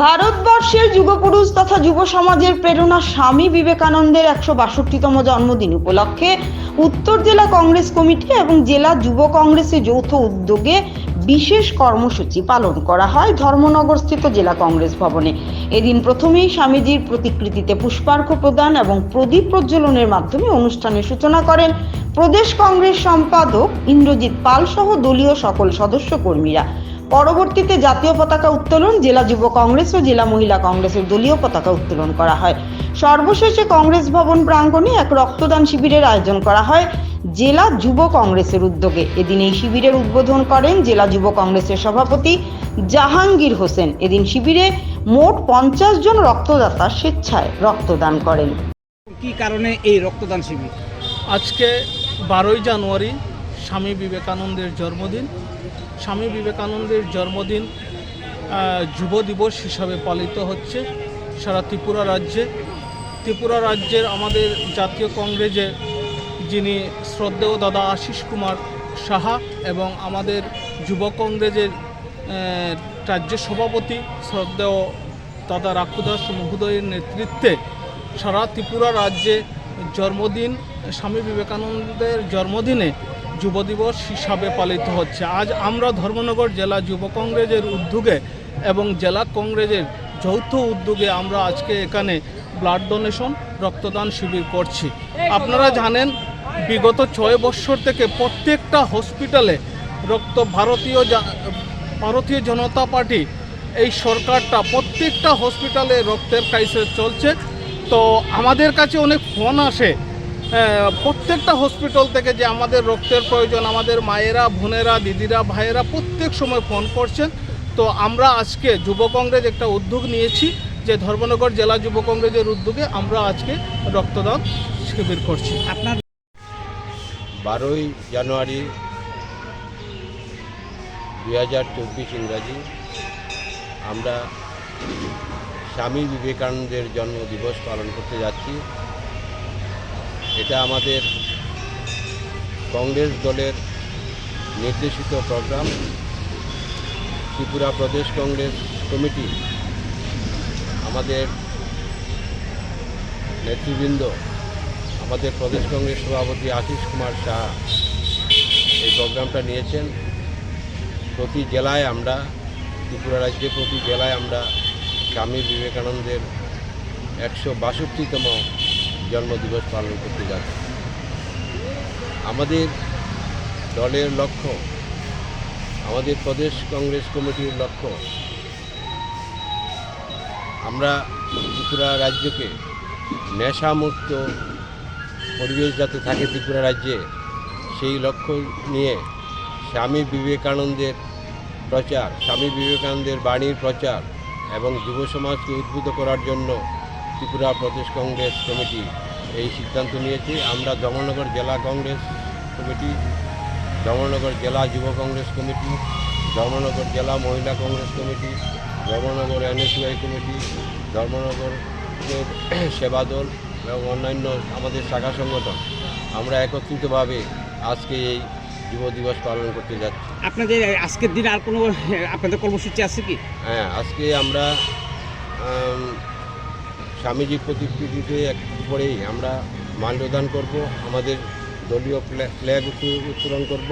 ভারতবর্ষের যুগপুরুষ তথা যুব সমাজের প্রেরণা স্বামী বিবেকানন্দের ১৬২তম জন্মদিন উপলক্ষে উত্তর জেলা কংগ্রেস কমিটি এবং জেলা যুব কংগ্রেসের যৌথ উদ্যোগে বিশেষ কর্মসূচি পালন করা হয় ধর্মনগরস্থিত জেলা কংগ্রেস ভবনে। এদিন প্রথমেই স্বামীজির প্রতিকৃতিতে পুষ্পার্ঘ্য প্রদান এবং প্রদীপ প্রজ্বলনের মাধ্যমে অনুষ্ঠানের সূচনা করেন প্রদেশ কংগ্রেস সম্পাদক ইন্দ্রজিৎ পাল সহ দলীয় সকল সদস্য কর্মীরা। পরবর্তীতে জাতীয় পতাকা উত্তোলন, জেলা যুব কংগ্রেস ও জেলা মহিলা কংগ্রেসের দলীয় পতাকা উত্তোলন করা হয়। সর্বশেষে কংগ্রেস ভবন প্রাঙ্গণে এক রক্তদান শিবিরের আয়োজন করা হয় জেলা যুব কংগ্রেসের উদ্যোগে। এদিন এই শিবিরের উদ্বোধন করেন জেলা যুব কংগ্রেসের সভাপতি জাহাঙ্গীর হোসেন। এদিন শিবিরে মোট 50 জন রক্তদাতা স্বেচ্ছায় রক্তদান করেন। কি কারণে এই রক্তদান শিবির? আজকে 12ই জানুয়ারি স্বামী বিবেকানন্দের জন্মদিন। স্বামী বিবেকানন্দের জন্মদিন যুব দিবস হিসাবে পালিত হচ্ছে সারা ত্রিপুরা রাজ্যে। ত্রিপুরা রাজ্যের আমাদের জাতীয় কংগ্রেসের যিনি শ্রদ্ধেয় দাদা আশিস কুমার সাহা এবং আমাদের যুব কংগ্রেসের রাজ্য সভাপতি শ্রদ্ধেয় দাদা রাখুদাস মহোদয়ের নেতৃত্বে সারা ত্রিপুরা রাজ্যে জন্মদিন স্বামী বিবেকানন্দের জন্মদিনে যুব দিবস হিসাবে পালিত হচ্ছে। আজ আমরা ধর্মনগর জেলা যুব কংগ্রেসের উদ্যোগে এবং জেলা কংগ্রেসের যৌথ উদ্যোগে আমরা আজকে এখানে ব্লাড ডোনেশন রক্তদান শিবির করছি। আপনারা জানেন বিগত 6 বছর থেকে প্রত্যেকটা হসপিটালে ভারতীয় জনতা পার্টি এই সরকারটা প্রত্যেকটা হসপিটালে রক্তের ক্রাইসিস চলছে। তো আমাদের কাছে অনেক ফোন আসে প্রত্যেকটা হসপিটাল থেকে যে আমাদের রক্তের প্রয়োজন। আমাদের মায়েরা, বোনেরা, দিদিরা, ভাইয়েরা প্রত্যেক সময় ফোন করছেন। তো আমরা আজকে যুব কংগ্রেস একটা উদ্যোগ নিয়েছি যে ধর্মনগর জেলা যুব কংগ্রেসের উদ্যোগে আমরা আজকে রক্তদান শিবির করছি। আপনার 12ই জানুয়ারি 2024 ইংরাজি আমরা স্বামী বিবেকানন্দের জন্মদিবস পালন করতে যাচ্ছি। এটা আমাদের কংগ্রেস দলের নির্দেশিত প্রোগ্রাম। ত্রিপুরা প্রদেশ কংগ্রেস কমিটি, আমাদের নেতৃবৃন্দ, আমাদের প্রদেশ কংগ্রেস সভাপতি আশিস কুমার সাহা এই প্রোগ্রামটা নিয়েছেন। প্রতি জেলায় আমরা, ত্রিপুরা রাজ্যে প্রতি জেলায় আমরা স্বামী বিবেকানন্দের ১৬২তম জন্মদিবস পালন করতে যাচ্ছি। আমাদের দলের লক্ষ্য, আমাদের প্রদেশ কংগ্রেস কমিটির লক্ষ্য, আমরা ত্রিপুরা রাজ্যকে নেশামুক্ত পরিবেশ যাতে থাকে ত্রিপুরা রাজ্যে, সেই লক্ষ্য নিয়ে স্বামী বিবেকানন্দের প্রচার, স্বামী বিবেকানন্দের বাণীর প্রচার এবং যুব সমাজকে উদ্বুদ্ধ করার জন্য ত্রিপুরা প্রদেশ কংগ্রেস কমিটি এই সিদ্ধান্ত নিয়েছে। আমরা ধর্মনগর জেলা কংগ্রেস কমিটি, ধর্মনগর জেলা যুব কংগ্রেস কমিটি, ধর্মনগর জেলা মহিলা Congress committee, Dharmanagar NSY committee, ধর্মনগরের সেবা দল এবং অন্যান্য আমাদের শাখা সংগঠন আমরা একত্রিতভাবে আজকে এই যুব দিবস পালন করতে যাচ্ছি। আপনাদের আজকের দিন আর কোনো আপনাদের কর্মসূচি আছে কি? হ্যাঁ, আজকে আমরা স্বামীজির প্রতিকৃতিতে একটু পরেই আমরা মাল্যদান করব, আমাদের দলীয় ফ্ল্যাগ উত্তোলন করব